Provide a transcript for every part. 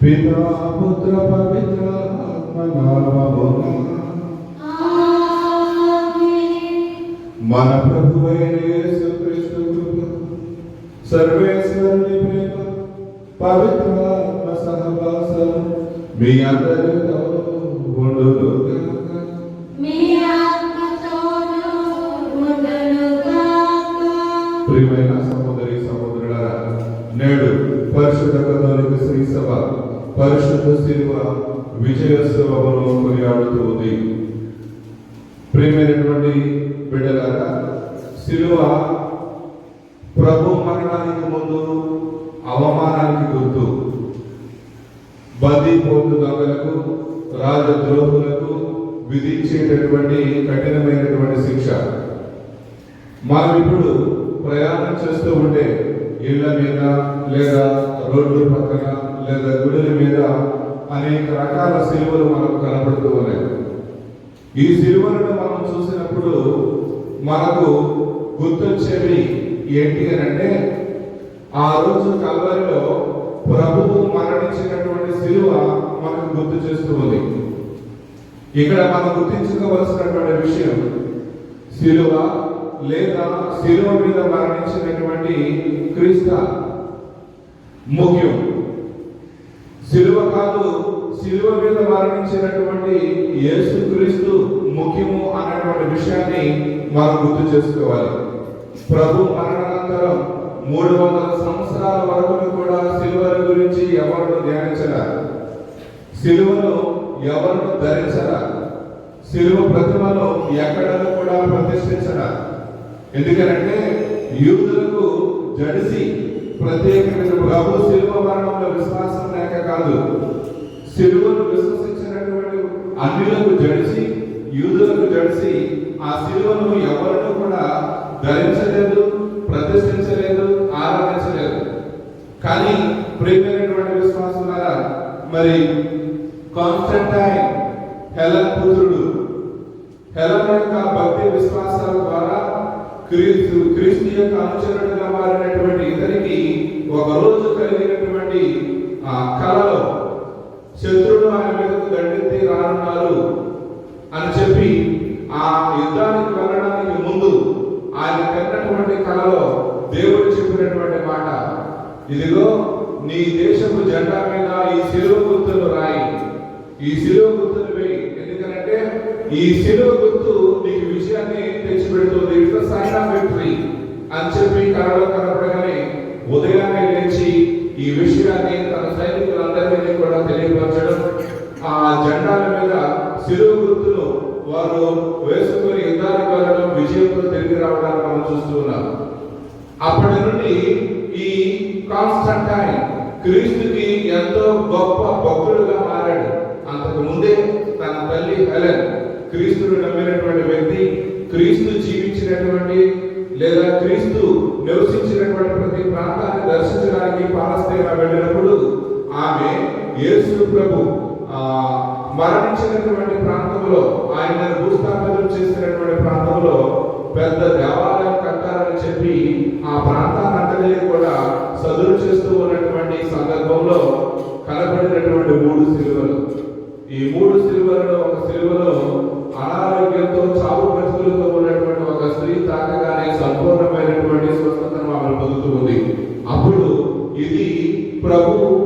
పితా పుత్ర పవిత్ర ఆత్మ నామమున మన ప్రభువైన యేసుక్రీస్తు కృప, సర్వేశ్వరుని ప్రేమ, పవిత్ర ఆత్మ సహవాసం మీ అందరితో ఉండునుగాక. ప్రియమైన సహోదరి సహోదరులారా, నేడు పరిశుద్ధ కథోలిక శ్రీ సభ పరిశుద్ధ శిలువ విజయోత్సవమును కొనియాడుతూ ఉంది. ప్రియమైనటువంటి బిడ్డలారా, శిలువ ప్రభు మరణానికి ముందు అవమానానికి గుర్తు. బందీపోటు దొంగలకు, రాజద్రోహులకు విధించేటటువంటి కఠినమైనటువంటి శిక్ష. మనం ఇప్పుడు ప్రయాణం చేస్తూ ఉంటే ఇళ్ల మీద లేదా రోడ్ల పక్కన లేదా గుడుల మీద అనేక రకాల సిలువలు మనకు కనబడుతూ ఉన్నాయి. ఈ సిలువలను మనం చూసినప్పుడు మనకు గుర్తొచ్చేవి ఏంటి అని అంటే, ఆ రోజు కల్వరిలో ప్రభువు మరణించినటువంటి సిలువ మనకు గుర్తు చేస్తూ ఉంది. ఇక్కడ మనం గుర్తించుకోవలసినటువంటి విషయం, సిలువ లేదా శిలువ మీద మరణించినటువంటి క్రీస్తు ముఖ్యం. శిలువ కాదు, శిలువ మీద మరణించినటువంటి యేసుక్రీస్తు ముఖ్యము అన్నటువంటి విషయాన్ని మనం గుర్తు చేసుకోవాలి. ప్రభు మరణానంతరం 300 సంవత్సరాల వరకు కూడా శిలువ గురించి ఎవరు ధ్యానించరా, శిలువను ఎవరు ధరించరా, శిలువ ప్రతిమను ఎక్కడను కూడా ప్రతిష్ఠించరా. ఎందుకనంటే యూదులకు జడిసి ప్రత్యేకమైన ప్రభు శిలువ మరణంలో విశ్వాసం లేక కాదు, శిలువను విశ్వసించినటువంటి అన్యులకు జడిసి, యూదులకు జడిసి ఆ శిలువను ఎవరిని కూడా ధరించలేదు, ప్రతిష్ఠించలేదు, ఆరాధించలేదు. కానీ ప్రియమైనటువంటి విశ్వాసులారా, మరి కాన్స్టంటైన్ హెలెన్ పుత్రుడు, హెలెన్ యొక్క భక్తి విశ్వాసాల ద్వారా క్రీస్తు యొక్క అనుచరుడుగా మారినటువంటి ఇతనికి ఒక రోజు కలిగినటువంటి ఆ కలలో శత్రుడు ఆయన మీదకు దండెత్తి రానున్నారు అని చెప్పి ఆ యుద్ధానికి వెళ్ళడానికి ముందు ఆయన కన్నటువంటి కలలో దేవుడు చెప్పినటువంటి మాట, ఇదిగో నీ దేశపు జెండా మీద ఈ శిలువ గుర్తును రాయి, ఈ శిలువ గుర్తును వేయి. ఎందుకంటే ఈ శిలువ గుర్తు నీకు విజయాన్ని తెచ్చిపెడుతుంది, ఇట్స్ సైన్ ఆఫ్ విక్టరీ అని చెప్పి కలలో కనపడగానే ఉదయాన్నే లేచి ఈ విషయాన్ని తన సైనికులందరికీ కూడా తెలియపరచడం, ఆ జెండాల మీద శిలువ గుర్తును వారు వేసుకుని యుద్ధానికి వెళ్ళడం, విజయంతో తిరిగి రావడానికి మనం చూస్తూ ఉన్నాం. అప్పటి నుండి ఈ కాన్స్టంటైన్ క్రీస్తుకి ఎంతో గొప్ప భక్తుడుగా మారాడు. అంతకు ముందే తన తల్లి హెలెన్ క్రీస్తును నమ్మినటువంటి వ్యక్తి, క్రీస్తు జీవించినటువంటి లేదా క్రీస్తు నివసించినటువంటి ప్రతి ప్రాంతాన్ని దర్శించడానికి పాలస్తీనా వెళ్ళినప్పుడు ఆమె యేసు ప్రభు మరణించినటువంటి ప్రాంతంలో, ఆయన భూస్థాపితం చేసినటువంటి ప్రాంతంలో పెద్ద దేవాలయం కట్టాలని చెప్పి ఆ ప్రాంతాన్నంతనే కూడా సదురు చేస్తూ ఉన్నటువంటి సందర్భంలో కనబడినటువంటి 3 సిలువలు. ఈ 3 సిలువలలో ఒక సిలువలో అనారోగ్యంతో చావు బ్రతుకులతో ఉన్నటువంటి ఒక స్త్రీ తాకగానే సంపూర్ణమైనటువంటి స్వస్థతను ఆమె పొందుతూ ఉంది. అప్పుడు ఇది ప్రభువుని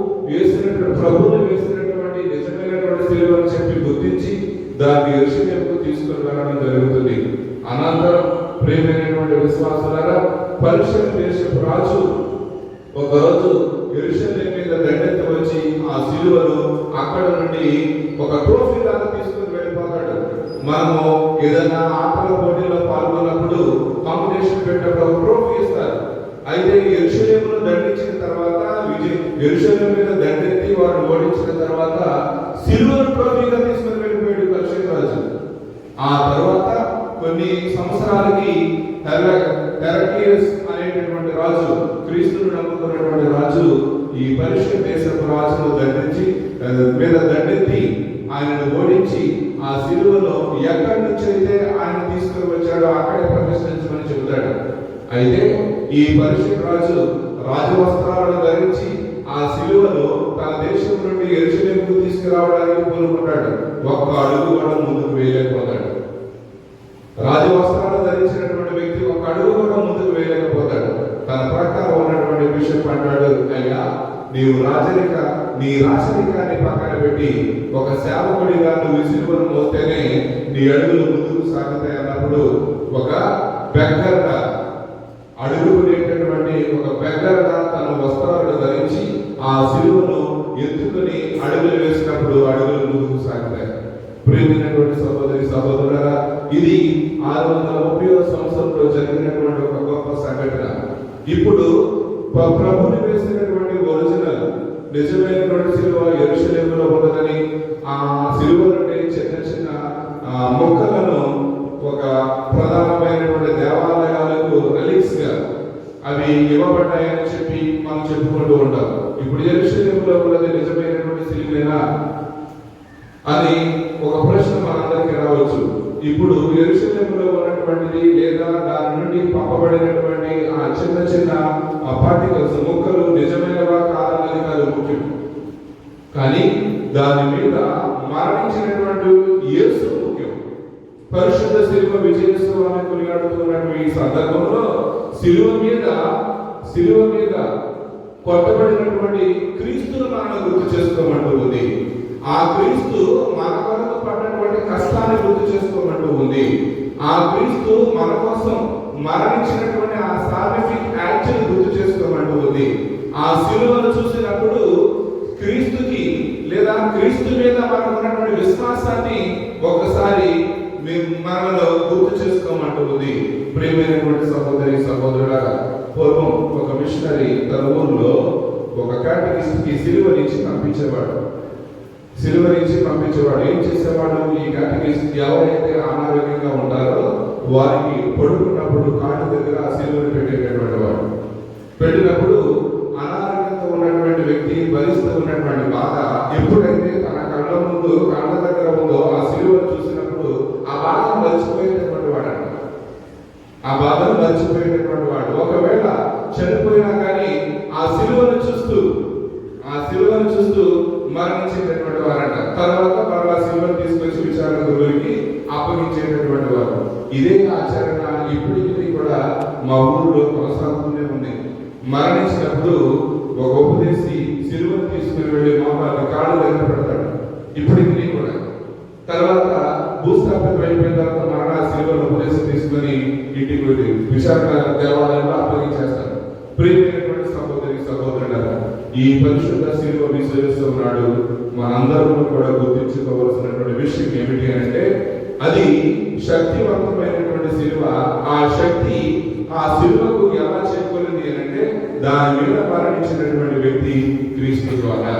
వేసినటువంటి నిజమైనటువంటి సిలువ అని చెప్పి గుర్తించి దాన్ని యెరూషలేముకు తీసుకుని వెళ్ళడం జరుగుతుంది. అనంతరం ప్రియమైనటువంటి విశ్వాసులారా, పర్షియన్ దేశపు రాజు ఒకరోజు యెరూషలేము మీద దండెత్తి వచ్చి ఆ సిలువను అక్కడ నుండి ఒక ట్రోఫీ లాగా తీసుకుని వెళ్ళిపోతాడు. మనము ఏదైనా ఆటల పోటీలో పాల్గొన్నప్పుడు కాంపిటీషన్ పెట్టినప్పుడు ఒక ట్రోఫీ ఇస్తారు. అయితే యెరూషలేమును దండించిన తర్వాత, యెరూషలేము మీద దండెత్తి వారు ఓడించిన తర్వాత సిల్వర్ ట్రోఫీగా తీసుకుని వెళ్ళిపోయాడు పర్షియన్ రాజు. ఆ తర్వాత కొన్ని సంవత్సరాలకి హెరక్లియస్ అనేటటువంటి రాజు, క్రీస్తును నమ్ముకున్నటువంటి రాజు, ఈ పర్షియన్ దేశపు రాజును దండెత్తి ఆయనను ఓడించి ఆ సిలువలో ఎక్కడి నుంచి అయితే ఆయన తీసుకుని వచ్చాడో అక్కడే ప్రతిష్ఠించమని చెబుతాడు. అయితే ఈ పర్షియన్ రాజు రాజవస్త్రాలను ధరించి ఆ సిలువలో తన దేశం నుండి యెరూషలేముకు తీసుకురావడానికి పూనుకుంటాడు. ఒక్క అడుగు కూడా ముందుకు వేయలేకపోతాడు. రాజవస్త్రాలు ధరించినటువంటి వ్యక్తి ఒక అడుగు కూడా ముందుకు వేయలేకపోతాడు. తన ప్రకారం ఉన్నటువంటి విషయం అంటాడు, అయ్యా నీవు నీ రాజరికాన్ని పక్కన పెట్టి ఒక సేవకుడిగా నువ్వు సిలువను మోస్తేనే నీ అడుగులు ముందుకు సాగుతాయి అన్నప్పుడు ఒక బెగ్గరగా అడుగునేటటువంటి ఒక బెగ్గరగా తన వస్త్రాలను ధరించి ఆ సిలువను ఎత్తుకొని అడుగులు వేసినప్పుడు అడుగులు ముందుకు సాగుతాయి. ప్రియమైనటువంటి సహోదరి సహోదరులారా, ఇది 630వ సంవత్సరంలో జరిగినటువంటి ఒక గొప్ప సంఘటన. ఇప్పుడు ప్రభుని వేసినటువంటి ఒరిజినల్ నిజమైనటువంటి సిలువ యెరూషలేములో ఉన్నదని, ఆ సిలువ నుండి చిన్న చిన్న మొక్కలను ఒక ప్రధానమైనటువంటి దేవాలయాలకు రిలీక్స్ గా అవి ఇవ్వబడ్డాయని చెప్పి మనం చెప్పుకుంటూ ఉంటాం. ఇప్పుడు యెరూషలేములో ఉన్నది నిజమైనటువంటి సిలువేనా అని ఒక ప్రశ్న మనందరికీ రావచ్చు. ఇప్పుడు యెరూషలేములో ఉన్నటువంటిది లేదా దాని నుండి పంపబడినటువంటి ఆ చిన్న చిన్న పార్టికల్స్ మొక్కలు నిజమైనవా కాదన్నది కాదు ముఖ్యం. కానీ దాని మీద మరణించినటువంటి యేసు ముఖ్యం. పరిశుద్ధ శిలువ విజయోత్సవాన్ని కొనియాడుతున్నటువంటి ఈ సందర్భంలో శిలువ మీద కొట్టబడినటువంటి క్రీస్తును మనం గుర్తు చేసుకోమంటూ ఉంది. ఆ క్రీస్తు మన కొరకు పడినటువంటి కష్టాన్ని గుర్తు చేసుకోమంటూ ఉంది. ఆ క్రీస్తు మన కోసం మరణించినటువంటి ఆ సాల్విఫిక్ యాక్ట్ ని గుర్తు చేసుకోమంటూ ఉంది. ఆ శిలువను చూసినప్పుడు క్రీస్తుకి లేదా క్రీస్తు మీద మనకు ఉన్నటువంటి విశ్వాసాన్ని ఒకసారి మనలో గుర్తు చేసుకోమంటూ ఉంది. ప్రియమైనటువంటి సహోదరి సహోదరులారా, పూర్వం ఒక మిషనరీ తన ఊరిలో ఒక కేటగిస్ట్ కి సిలువనిచ్చి పంపించేవాడు. ఏం చేసేవాడు? ఈ కేటగిస్ట్ ఎవరైతే అనారోగ్యంగా ఉంటారో వారికి పడుకున్నప్పుడు కాళ్ళ దగ్గర ఆ సిలువను పెట్టేటటువంటి వాడు. పెట్టినప్పుడు అనారోగ్యంతో ఉన్నటువంటి వ్యక్తి భరిస్తూ ఉన్నటువంటి బాధ ఎప్పుడైతే తన కళ్ళ దగ్గర ఉందో ఆ సిలువను చూసినప్పుడు ఆ బాధను మర్చిపోయేటటువంటి వాడు. ఒకవేళ చనిపోయినా కానీ ఆ సిలువను చూస్తూ మరణించేటటువంటి వారంట. తర్వాత మరలా సిలువను తీసుకొచ్చి విచారణ గురువుకి అప్పగించేటటువంటి వారు. ఇదే ఆచరణ ఇప్పటికీ కూడా మా ఊరిలో కొనసాగుతూనే ఉంది. మరణించినప్పుడు ఒక ఉపదేశి సిలువను తీసుకుని వెళ్ళి మోకాళ్ళ కాళ్ళు దగ్గర పెడతాడు ఇప్పటికీ కూడా. తర్వాత భూస్థాపితం అయిపోయిన తర్వాత మరణ సిలువను ఉపదేశం తీసుకుని ఇంటికి వెళ్ళి విశాఖ దేవాలయంలో అప్పగించేస్తారు. ప్రియమైనటువంటి సహోదరి సహోదరులారా, ఈ పరిశుద్ధ సిలువ విశ్వసిస్తున్నాడు. మనందరూ కూడా గుర్తించుకోవాల్సినటువంటి విషయం ఏమిటి అంటే, అది శక్తివంతమైనటువంటి సిలువ. ఆ శక్తి ఆ సిలువకు ఎలా చేకూరింది అంటే, దాని మీద మరణించినటువంటి వ్యక్తి క్రీస్తు ద్వారా.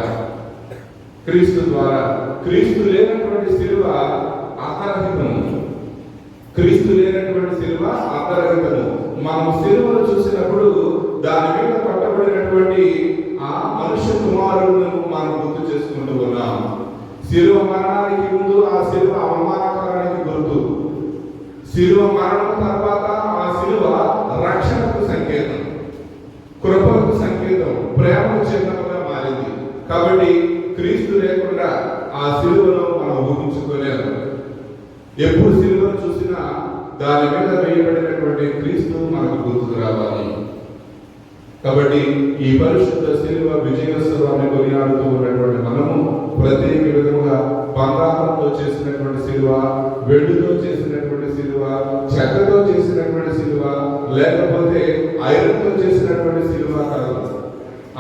క్రీస్తు లేనటువంటి సిలువ అతరహితము. మనం సిలువను చూసినప్పుడు దాని మీద పట్టబడినటువంటి ఆ మనుష్య కుమారులను మనం గుర్తు చేసుకుంటూ ఉన్నాం. సిలువ మరణానికి ముందు ఆ సిలువ అవమానకరానికి గుర్తు. సిలువ మరణం తర్వాత ఆ సిలువ రక్షణకు సంకేతం, కృపకు సంకేతం, ప్రేమకు చిహ్నంగా మారింది. కాబట్టి క్రీస్తు లేకుండా ఆ సిలువను మనం ఊహించుకోలేము. ఎప్పుడు సిలువను చూసినా దాని మీద వేయబడినటువంటి క్రీస్తు మనకు గుర్తుకు రావాలి. కాబట్టి ఈ పరిశుద్ధ సిలువ విజయోత్సవాన్ని కొనియాడుతూ ఉన్నటువంటి మనము ప్రత్యేక విధంగా బంగారంతో చేసినటువంటి సిలువ, వెండితో చేసినటువంటి సిలువ, చెక్కతో చేసినటువంటి సిలువ, లేకపోతే ఐరన్తో చేసినటువంటి సిలువ కాదు.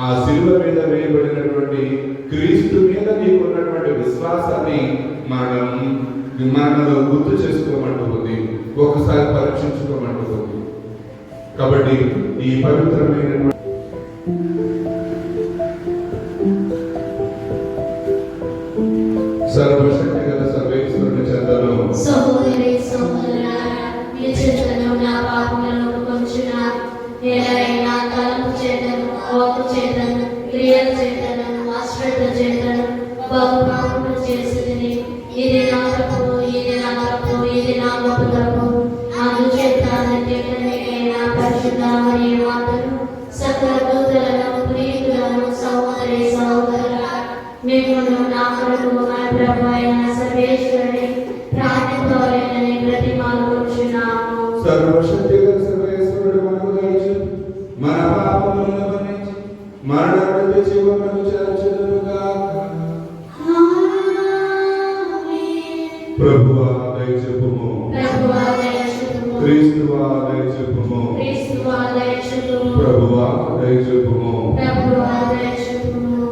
ఆ సిలువ మీద వేయబడినటువంటి క్రీస్తు మీద నీకు ఉన్నటువంటి విశ్వాసాన్ని మనలో గుర్తు చేసుకోమంటూ ఉంది, ఒకసారి పరీక్షించుకోమంటూ ఉంది. కాబట్టి ఈ పవిత్రమైన సర్వశక్తి గల సర్వేశ్వరుని చెందను. సహోదరి సహోదరులారా, మీ చేతను నా పాపములను కొంచెం ఏదైనా తలంపు చేతను, వాక్కు చేతను, క్రియల చేతను, అశ్రద్ధ చేతను బహు పాపములు చేసేది. ఇది నా తప్పు, ఇది నా గొప్ప తప్పు. అందుచేత నిత్యమైనా పరిశుద్ధ మరియు మాతను సకల దూతలను, ప్రియులను, సహోదరి సహోదరులారా, మీ మిమ్మును నా కొరకు మన ప్రభు అయిన సర్వేశ్వరుని ప్రాణితోలేనని బ్రతిమాలుకొనుచున్నాము. సర్వశక్తి గల సర్వేశ్వరుడు మనకు దయచు మన పాపములను మన్నించి మరణాన్ని జీవమును చేర్చుదురుగాక. ప్రభువా దయచూపుము. ప్రభువా దయచూపుము. క్రీస్తువా దయచూపుము. క్రీస్తువా దయచూపుము. ప్రభువా దయచూపుము. ప్రభువా దయచూపుము.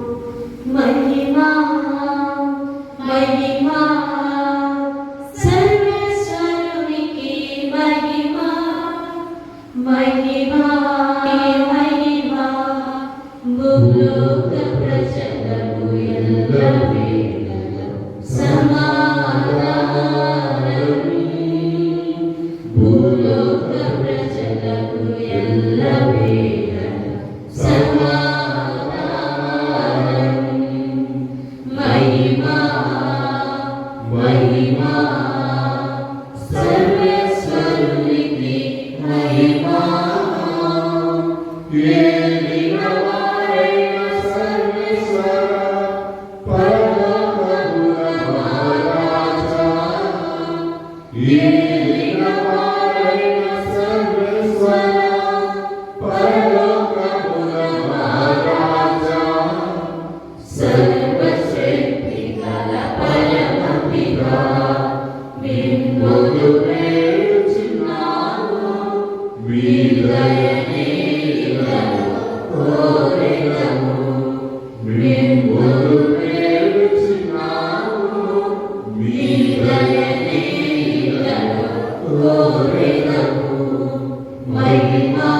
మహిమా మహిమా సర్వేశ్వరునికి మహిమా మహిమా మహిమా భూలోక ప్రజలకు ఎల్లవేళలా సమాధానము. భూలోక ప్రజలకు ఎల్లవేళలా సమాధానము. మహిమా మహిమా సర్వేశ్వరునికి మహిమా. ఏలినవారైన సర్వేశ్వర పరలోకముల మహారాజా. ఏలినవారైన సర్వేశ్వర పరలోకముల మహారాజా. సర్వశక్తి గల పరమ పితా మిమ్మును వేడుచున్నాము. మీ దయనీయులను కోరెదము. మిమ్మును వేడుచున్నాము. మీ దయనీయులను కోరెదము. మహిమా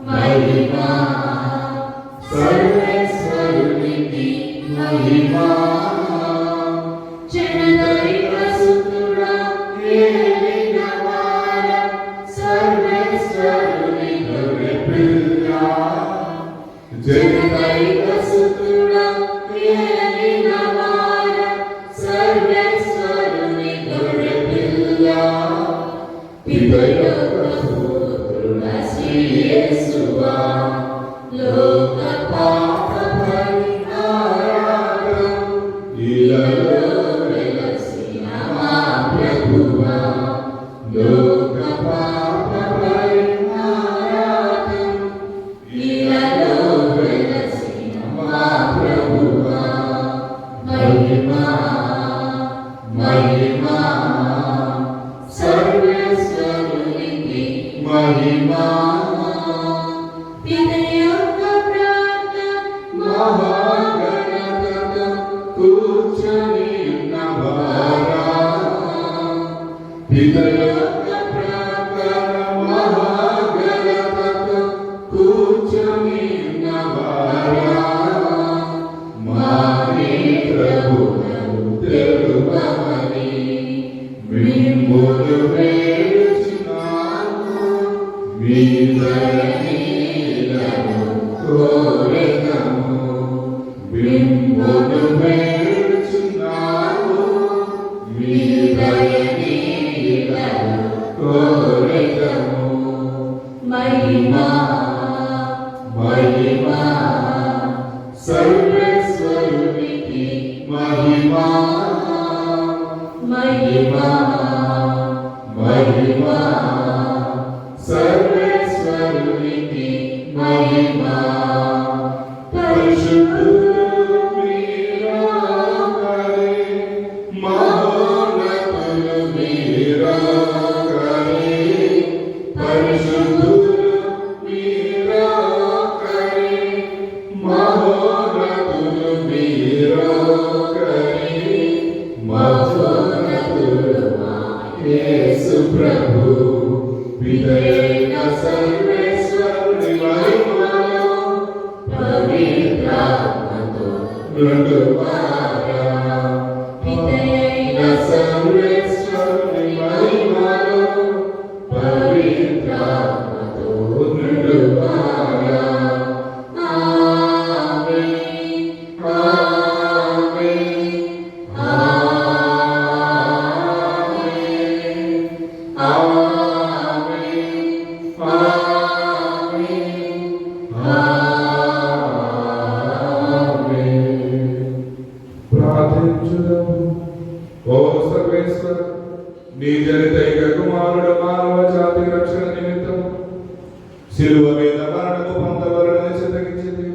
మహిమా సర్వేశ్వరునికి మహిమా. జనదైక సుతుడా ఏలినవార సర్వేశ్వరుని గొర్రెపిల్ల. జనదైక సుతుడా ఏలినవార సర్వేశ్వరుని గొర్రెపిల్ల. పితయొక్క పుత్రుడా శ్రీ యేసువా లోక పాప పరిహారం. ఇలలో వెలసిన మా ప్రభువా లోక పాప పరిహారం. ఇలలో వెలసిన మా ప్రభువా మహిమా మహిమా సర్వేశ్వరునికి మహిమా. పితయొక్క ప్రార్థన మహాగణతతో కూర్చొని ఉన్నవారా. పితయొక్క ప్రార్థన మహాగణతతో కూర్చొని ఉన్నవారా. మాని ప్రభువును తెలుపమని మిమ్మును వేడుచున్నాము. మీ దయనీయులను కోరెదము. మిమ్మును వేడుచున్నాము. మీ దయనీయులను కోరెదము. మహిమా మహిమా సర్వేశ్వరునికి మహిమా మహిమా మహిమా సర్వేశ్వరునికి మహిమా. పరిశుద్ధులు మీరొకరే, మహోన్నతులు మీరొకరే. పరిశుద్ధులు మీరొకరే, మహోన్నతులు మీరొకరే. మహోన్నతులు యేసు ప్రభు పితైన సర్వేశ్వరుని మహిమలో పవిత్రాత్మతో నడువారా. పితైన సర్వేశ్వరుని మహిమలో పవిత్రాత్మతో నడువారా. ఆమేన్ ఆమేన్ ఆమేన్ ఆమేన్ ఆమేన్. ప్రార్థించుదాము. ఓ సర్వేశ్వర, నీ జనితైక కుమారుడు మానవ జాతి రక్షణ నిమిత్తం శిలువ మీద మరణము పొందవలన చిత్తగించింది.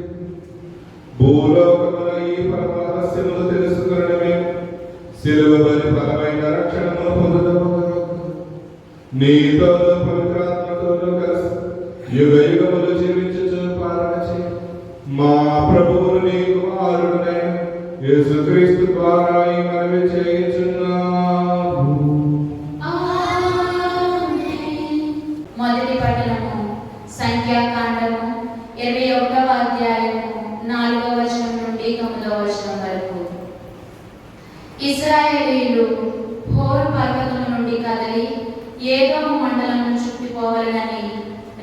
భూలోకమున ఈ పరమ రహస్యమును తెలుసుకునడమే శిలువ బలి ఫలమైన రక్షణను పొందుదము. నీతో పవిత్రాత్మతోను కలిసి యుగ యుగములు జీవించుచు పాలన చేయి. మా ప్రభువును నీ కుమారుడైన యేసుక్రీస్తు ద్వారా ఈ మనవి చేయుచున్నాము. మొదటి పట్టణము సంఖ్యాకాండము 21వ అధ్యాయము 4వ వచనం నుండి 9వ వచనం వరకు. ఇశ్రాయేలీయులు హోర్ పర్వతం నుండి కదలి ఏదోము మండలం చుట్టిపోవాలని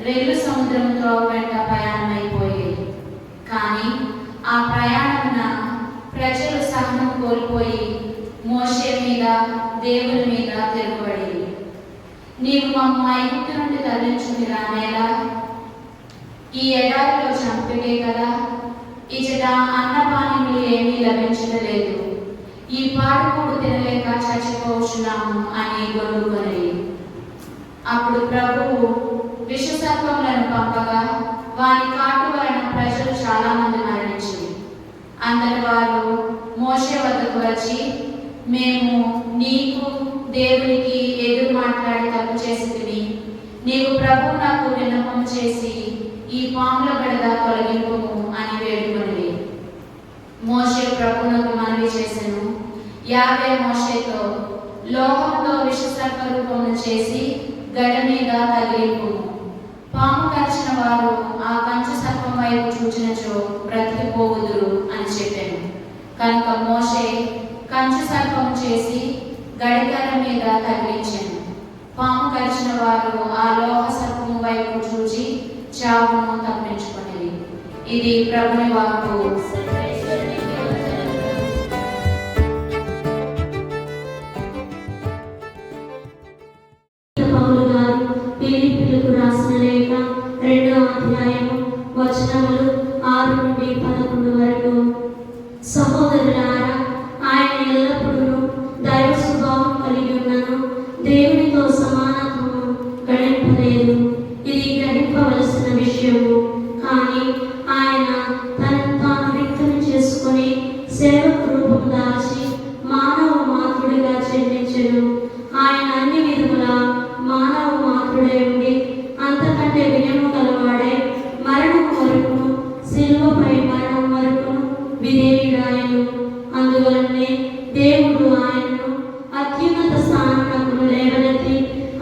రెల్లు సముద్రం త్రోవ వెంట ప్రయాణమైపోయేది. కానీ ఆ ప్రయాణమున ప్రజలు సహనం కోల్పోయి మోషే మీద దేవుని మీద తిరుగుబడి, నీవు మమ్మ ఐగుప్తు నుండి తరలించుకుని రానేలా ఈ ఎడారిలో చంపితే కదా, ఇచట అన్నపానములు ఏమీ లభించలేదు, ఈ పాడుకూడు తినలేక చచ్చిపోవచ్చున్నాము అని గొనుగుకొని. అప్పుడు ప్రభువు విషసర్పములను పంపగా వారి కాటు వలన ప్రజలు చాలా మంది మరణించింది. అందరి వారు మోషే వద్దకు వచ్చి, మేము నీకు దేవునికి ఎదురు మాట్లాడి తప్పు చేసి నీవు ప్రభు నాకు విన్నపం చేసి ఈ పాముల బెడద తొలగింపుము అని వేడుకొని. మోషే ప్రభువునకు మనవి చేసెను. యావే మోషేతో, లోహంతో విషసర్ప రూపమును చేసి గడ మీద తగిలింపుము. పాము కరిచిన వారు ఆ కంచు సర్పం వైపు చూచినచో బ్రతికిపోవుదురు అని చెప్పాను. కనుక మోషే కంచు సర్పము చేసి గడికర్ర మీద తగిలించాను. పాము కరిచిన వారు ఆ లోహ సర్పము వైపు చూచి చావును తప్పించుకునేది. ఇది ప్రభుని వాక్కు. ఫిలిప్పీయులకు రాసిన లేఖ 2వ అధ్యాయము వచనములు 6 నుండి 11 వరకు. సహోదరులారా, ఆయన ఎల్లప్పుడూ దైవ స్వభావం కలిగి ఉన్నను, దేవునితో సమానత్వము గణింపలేదు. ఇది గ్రహింపవలసిన విషయము. కానీ ఆయన తనను తాను వ్యక్తం చేసుకొని సేవకు రూపం దాల్చి మానవ మాతృడిగా జన్మించెను. ఆయన అన్ని విధములా మానవ మాతృడై ఉండి అంతకంటే వినయము గలవాడే మరణం వరకును, శిలువపై మరణం వరకును విధేయుడాయను. అందువలనే దేవుడు ఆయనను అత్యున్నత స్థానమునకు లేవనెత్తి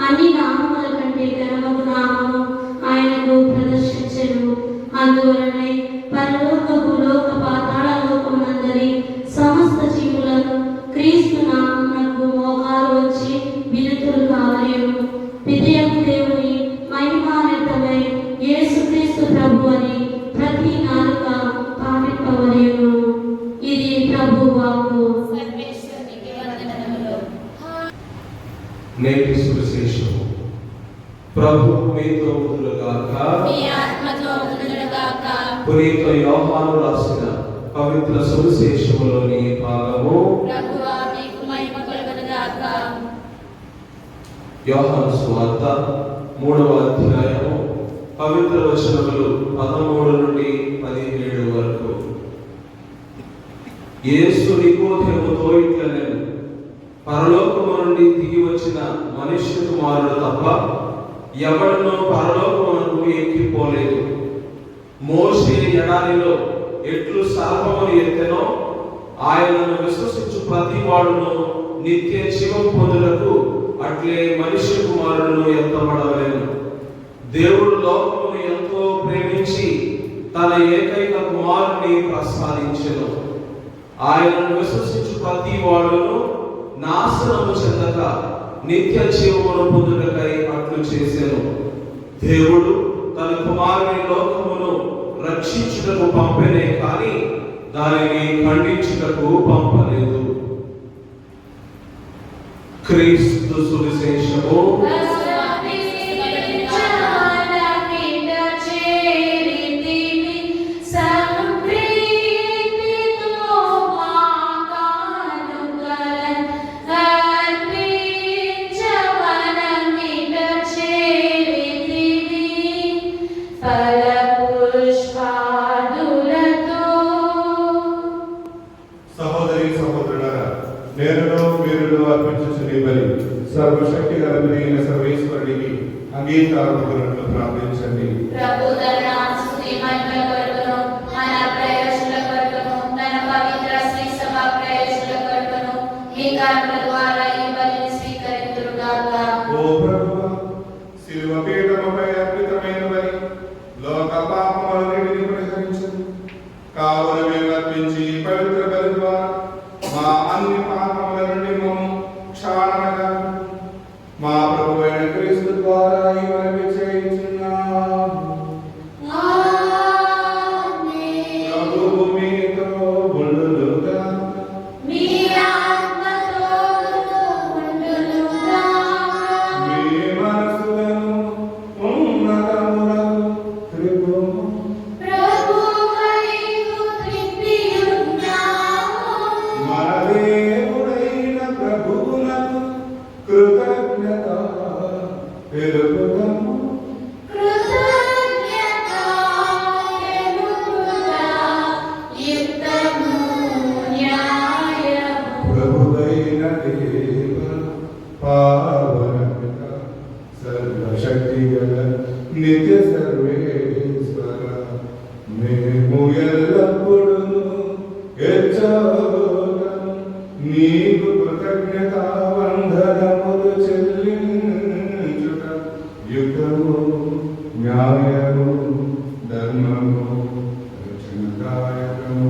అన్ని నామముల కంటే ఘనమగు నామము ఆయనకు ప్రదర్శించెను. అందువలనే పరలోక భూలోక పాతాళ లోకమునందరి సమస్త జీవులను క్రీస్తు నామమునకు మోకాలు వచ్చి వినుతులు కావలేను. పితయకు దేవుని మహిమాన్వితమై యేసుక్రీస్తు ప్రభు అని ప్రతి నాలుక పాటింపవలేను. ఇది ప్రభు వాక్కు. నేటి సువిశేషము. ప్రభు మీతో ఉండుగాక. మీ ఆత్మతో ఉండుగాక. పునీత యోహాను రాసిన పవిత్ర సువిశేషములోని భాగము. ప్రభువా మీకు మహిమ కలుగునుగాక. యోహాను సువార్త 3వ అధ్యాయము పవిత్ర వచనములు 13 నుండి 17 వరకు. యేసు నికోదేముతో ఇట్లనెను, పరలోకము నుండి దిగి వచ్చిన మనుష్య కుమారుడు తప్ప ఎవడనూ పరలోకమునకు ఎక్కిపోలేదు. మోషే ఎడారిలో ఎట్లు సర్పమును ఎత్తెనో ఆయనను విశ్వసించు ప్రతి వాడును నిత్య జీవం పొందుటకు అట్లే మనుష్య కుమారుడును ఎత్తబడవలెను. దేవుడు లోకమును ఎంతో ప్రేమించి తన ఏకైక కుమారుని ప్రసాదించెను. ఆయనను విశ్వసించు ప్రతి వాడును నాశనము చెందక నిత్య జీవమును పొందుటకై అట్లు చేసెను. దేవుడు తన కుమారుని లోకమును రక్షించుటకు పంపెనే కానీ దానిని ఖండించుటకు పంపలేదు. క్రీస్తు సువిశేషము. సంప్రీతితో మాకాను నేనును మీరును అర్పించుచుని బలి సర్వశక్తి గలమైన సర్వేశ్వరుడికి అంగీకారమునట్లు ప్రార్థించండి. ప్రభు తన నామస్తుతి మహిమల కొరకును మన ప్రయోజనాల కొరకును తన పవిత్ర శ్రీ సభ ప్రయోజనాల కొరకును ఈ కర్మల ద్వారా ఈ బలిని స్వీకరింతురుగాక. ఓ ప్రభువా, శిలువ పీఠముపై అర్పితమైన బలి లోక పాపములన్నిటిని పరిహరించు. కావున మేము అర్పించి ఈ పవిత్ర బలి ద్వారా మా అన్ని పాపముల నుండి మమ్ము క్షాళనగా మా ప్రభువైన క్రీస్తు ద్వారా ఈ మనవి చేయుచున్నాము. ప్రభువు మీతో ఉండునుగాక. మీ ఆత్మతోను ఉండునుగాక. మీ మనసులను ఉన్నతములకు త్రిప్పుము. ప్రభువైపు త్రిప్పియున్నాము. మన దేవుడైన ప్రభువునకు కృతజ్ఞత తెలుపుదాము. కృతజ్ఞత తెలుపుట యుక్తము న్యాయము. ప్రభువైన దేవ పావన పిత సర్వశక్తి గల నిత్య సర్వేశ్వర, మేము ఎల్లప్పుడూ హెచ్చగలము నీకు కృతజ్ఞత వందనములు చెల్లించుట యుక్తము న్యాయము ధర్మము రక్షణదాయకము.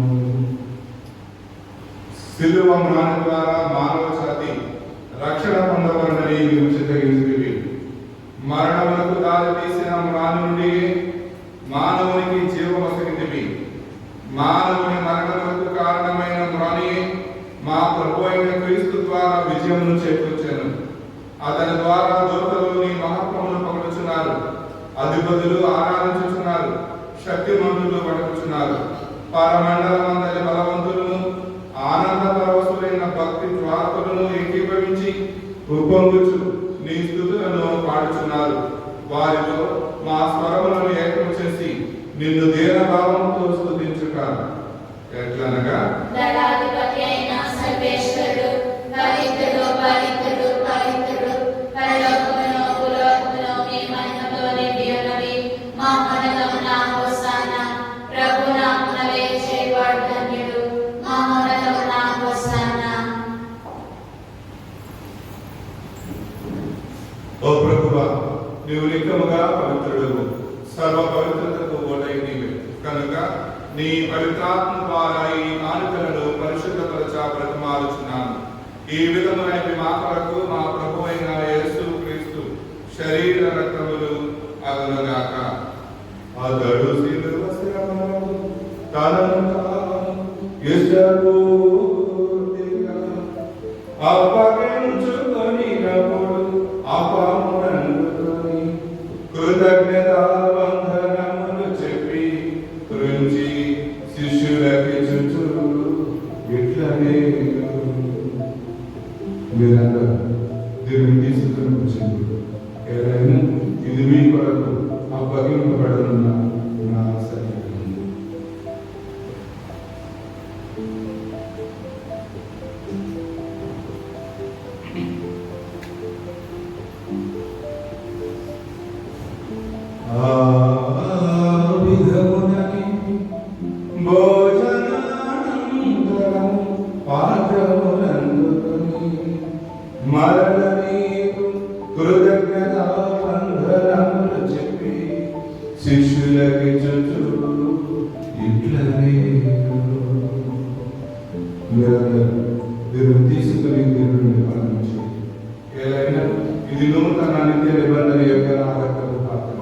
శిలువ మ్రాను ద్వారా మానవ జాతి రక్షణ పొందవలనని నీవు చిత్తగించితివి. మరణములకు దారి తీసిన మ్రాను నుండి మానవునికి జీవమొసగితివి. మానవుని మరణములకు కారణమైన మ్రానియే మా ప్రభు అయిన క్రీస్తు ద్వారా విజయమును చేకూర్చెను. అతని ద్వారా దూతలు నీ మహత్వమును పొగడుచున్నారు, అధిపతులు ఆరాధించుచున్నారు, శక్తిమంతులు వణకుచున్నారు. పరమండలమందరి బలవంతులను ఆనంద పరవశులైన భక్తి ద్వారకులను ఏకీభవించి ఉప్పొంగుచు నీ స్తుతులను పాడుచున్నారు. వారితో మా స్వరములను ఏకము చేసి నిన్ను దీనభావంతో స్తుతించుట ఎట్లనగా, దళాధిపతి అయిన సర్వేశ్వరుడు పవిత్రుడు పవిత్రుడు పవిత్రుడు, పరలోకమును భూలోకమును మీ మహిమతో నిండి ఉన్నవి. మా ఉన్నతమున హోసానా. ప్రభు నామమున వేచేవాడు ధన్యుడు. మా ఉన్నతమున హోసానా. ఓ ప్రభువా, నీవు నిత్యముగా పవిత్రుడు, సర్వ పవిత్రతకు ఓటై నీవే కనుక నీ పవిత్రాత్మ ద్వారా ఈ కానుకలను పరిశుద్ధపరచ బ్రతిమాలుచున్నాను. ఈ విధమైన మా కొరకు మా ప్రభు అయిన యేసు క్రీస్తు శరీర రక్తములు అగునుగాక. అతడు శిలువ శ్రమలను తనను తాను ఇష్టపూర్తిగా అప్పగించుకొనినప్పుడు అపమునందుకొని కృతజ్ఞత వందనములు చెప్పి గురించి శిష్యులకిచ్చుచు ఇట్లనే మీరందరూ దేవుని తీసుకుని వచ్చింది. ఏదైనా ఇది మీ కొరకు అప్పగింపబడనున్న నా శరీరం. విధమునని భోజనానంతరం పాత్రమునందుకొని మరల నీకు కృతజ్ఞత వందనములు చెప్పి శిష్యులకి చుచు ఇట్లనే మీరందరూ దేవుని తీసుకుని దేవుని పాలించి ఏదైనా ఇది నూతన నిత్య నిబంధన యొక్క ఆదర్శపు పాత్ర.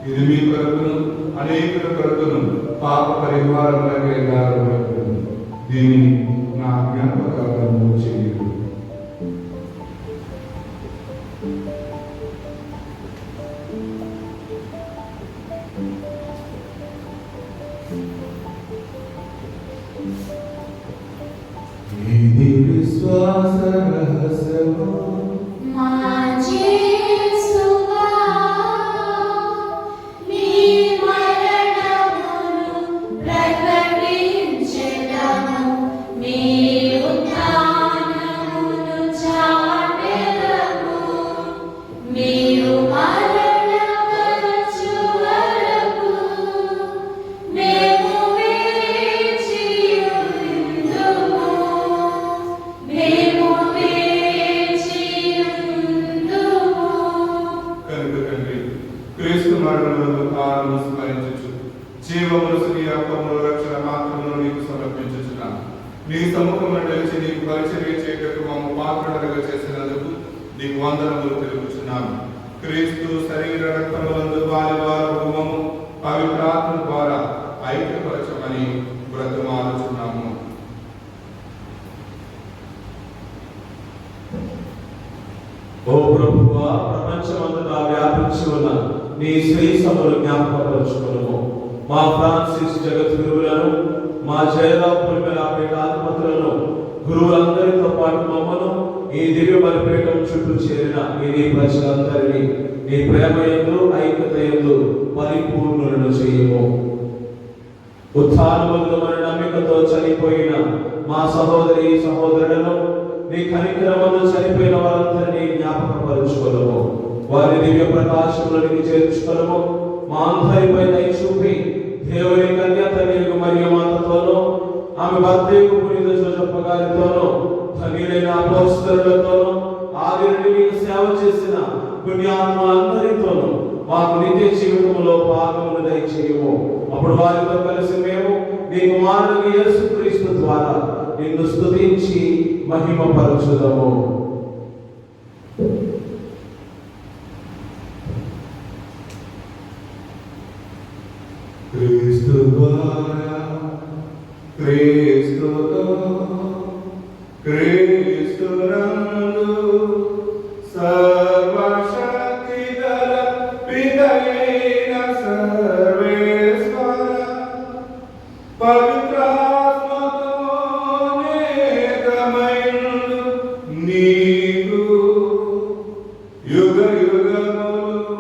ఇది మీ కొరకును అనేకుల కొరకును పాప పరిహారములకై దారుణమైనది. దీన్ని నా జ్ఞాపకాలను చేయదు. ఇది విశ్వాస రహస్యము మా యేసువా, నీ మరణమును ప్రకటించెదము, నీ ఉత్థానమును సముఖంలో నిలిచి నీకు పరిచర్య చేయటకు మమ్మ పాత్రలుగా చేసినందుకు నీకు వందనములు తెలుపుచున్నాము. క్రీస్తు శరీర రక్తములందు వారి రూపము పవిత్రాత్మ ద్వారా ఐక్యపరచమని బ్రతిమాలుచున్నాము. ఓ ప్రభువా, ప్రపంచమంతటా వ్యాపించి ఉన్న నీ శ్రీ సభలు జ్ఞాపకపరచుకును. మా ఫ్రాన్సిస్ జగద్గురువులను, మా జయరావు పులిమేలాపేటాధిపతులను, గురువులందరితో పాటు మమ్మను ఈ దివ్య బలిపీఠం చుట్టూ చేరిన ఈ నీ ప్రజలందరినీ నీ ప్రేమయందు ఐక్యతయందు పరిపూర్ణులను చేయము. ఉత్థానముందు మన నమ్మికతో చనిపోయిన మా సహోదరి సహోదరులను నీ కనికరమందు చనిపోయిన వారందరినీ జ్ఞాపకపరచుకొనుము. వారి దివ్య ప్రకాశములకి చేర్చుకొనుము. మా అందరిపై దయ చూపి దేవుని కన్య తల్లి మరియ మాతతోనూ, ఆమె భర్తయు పునీత జోసెఫ్ గారితోనూ, ధన్యులైన అపోస్తలులతోనూ, ఆది నుండి నీకు సేవ చేసిన పుణ్యాత్ములందరితోనూ మాకు నిత్య జీవితంలో భాగమును దయచేయము. అప్పుడు వారితో కలిసి మేము నీ కుమారుడు యేసుక్రీస్తు ద్వారా నిన్ను స్తుతించి మహిమపరచుదము. క్రీస్తు ద్వారా, క్రీస్తుతో, క్రీస్తునందు సర్వశక్తి గల పితయైన సర్వేశ్వర పవిత్రాత్మతో ఏకమైండు నీకు యుగ యుగములు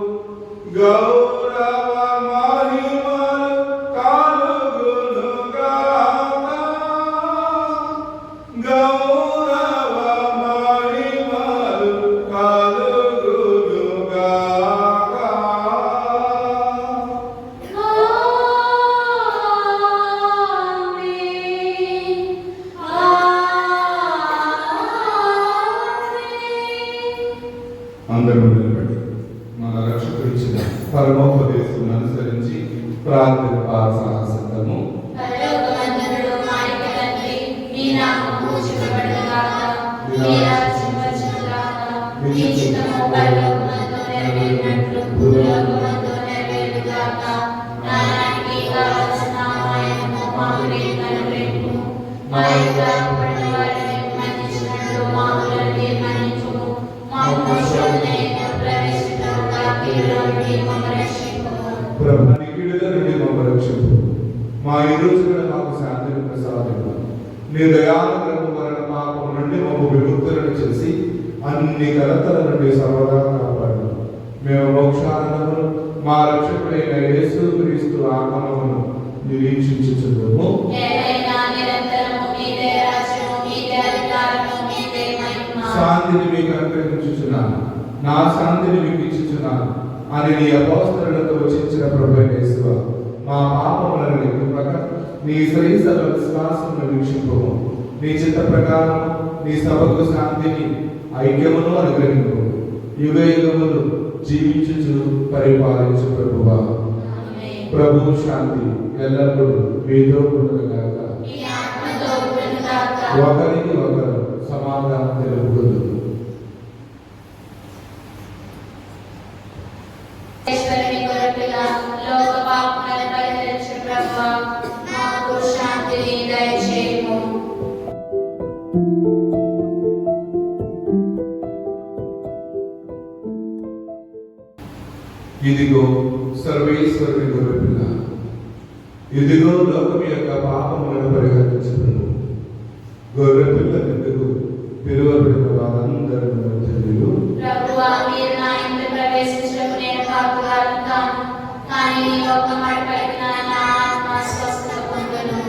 గౌరవ మహిమలు కలుగునుగాక. గౌరవ మహిమలు కలుగునుగాక. అందరూ నిలబడి మన రక్షకుడిచ్చిన పరమోపదేశం అనుసరించి ప్రార్థన సాహసము. పరలోకమందునుడు మా యొక్క తండ్రి, నీ నామము పూజింపబడుగాక, నీ రాజ్యం వచ్చుగాక, నీ చిత్తము పరలోకమందు నెరవేరినట్లు భూలోకమందు నెరవేరుగాక. నానాటికి కావలసిన ఆయనము మాకు నేర్పు అనుగ్రహించుము. మా యొక్క అప్పుడైన వారిని మన్నించినట్లు మా అప్పులను మన్నించుము. మాకు శోధనయందు ప్రవేశింపక కీడులో నుండి మమ్మల్ని రక్షించుము. ప్రభు నీ కీడుల నుండి మమ్మల్ని రక్షించు. మా ఈ రోజు కూడా మాకు శాంతిని ప్రసాదించు. నీ దయానుగ్రహం వలన పాపం నుండి మమ్మ విముక్తులను చేసి అన్ని కలతల నుండి సర్వదా కాపాడు. మేము మోక్షానందమును మా రక్షకుడైన యేసుక్రీస్తు ఆగమనమును నిరీక్షించుచున్నాము. ఏదైనా నిరంతరము నీదే రాజ్యము, నీదే అధికారము, నీదే మహిమ. శాంతిని మీకు అనుగ్రహించుచున్నాను, నా శాంతిని మీకు ఇచ్చుచున్నాను అని నీ అపోస్తలులతో వచించిన ప్రభువైన యేసువా, మా పాపములను లెక్కింపక నీ శ్రీసభ విశ్వాసమును వీక్షింపము. నీ చిత్త ప్రకారం నీ సభకు శాంతిని ఐక్యమును అనుగ్రహింపు. యుగ యుగములు జీవించుచు పరిపాలించు ప్రభువా. ఆమేన్. ప్రభు శాంతి ఎల్లప్పుడూ మీతో ఉండుగాక. నీ ఆత్మతో ఉండుగాక. ఒకరికి ఒకరు సమాధానం తెలుపుదు. ఈశ్వరుని కొరకుగా లోక పాపములను పరిహరించు ప్రభువా, మాకు శాంతిని దయచేయుము. ఇదిగో సర్వేశ్వరుని గొర్రెపిల్ల, ఇదిగో లోకం యొక్క పాపములను పరిహరించును. గొర్రెపిల్ల ఎందుకు పిలువబడిన వారందరూ ధన్యులు. ప్రభువా, మీరు నా ఇంటి ప్రవేశించటకు నేను పాపురాలు కాను, కానీ నీ ఒక్క మాట పలికిన నా ఆత్మ స్వస్థత పొందును.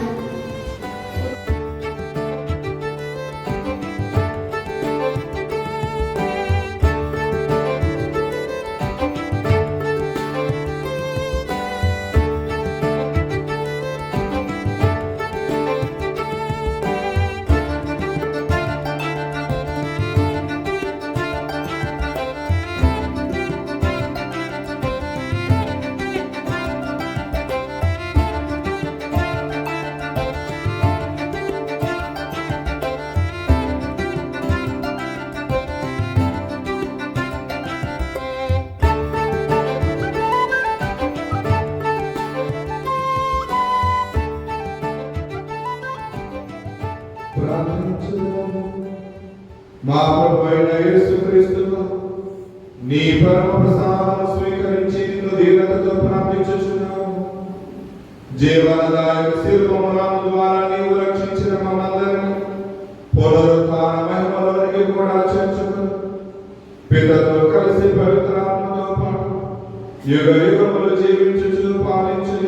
ప్రార్థించుదాము. మా ప్రభు అయిన యేసుక్రీస్తువా, నీ పరమ ప్రసాదం స్వీకరించి నిన్ను దీనతతో ప్రార్థించుచున్నాము. జీవనదాయక శిల్పములను ద్వారా నీవు రక్షించిన మమ్మందరినీ పునరుత్థాన మహిమలోనికి కూడా చేర్చుకుని పితతో కలిసి పవిత్రాత్మతో పాటు యుగ యుగములు జీవించుచు పాలించు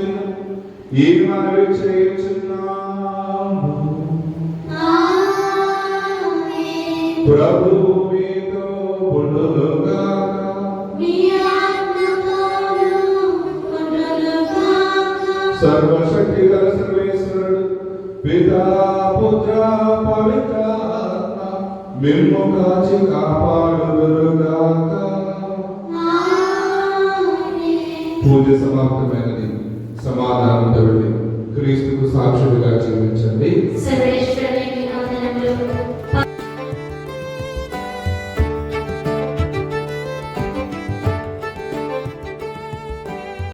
ఈ మనవి చేయుచున్నాము. ప్రభు మీతో ఉండునుగాక. సర్వశక్తి గల సర్వేశ్వరుడు పితా పుత్ర పవిత్ర ఆత్మ మిమ్ము కాచి కాపాడుదురుగాక. పూజ సమాప్తమైనది. సమాధానంతో వెళ్ళి క్రీస్తుకు సాక్షులుగా జీవించండి. సర్వేశ్వర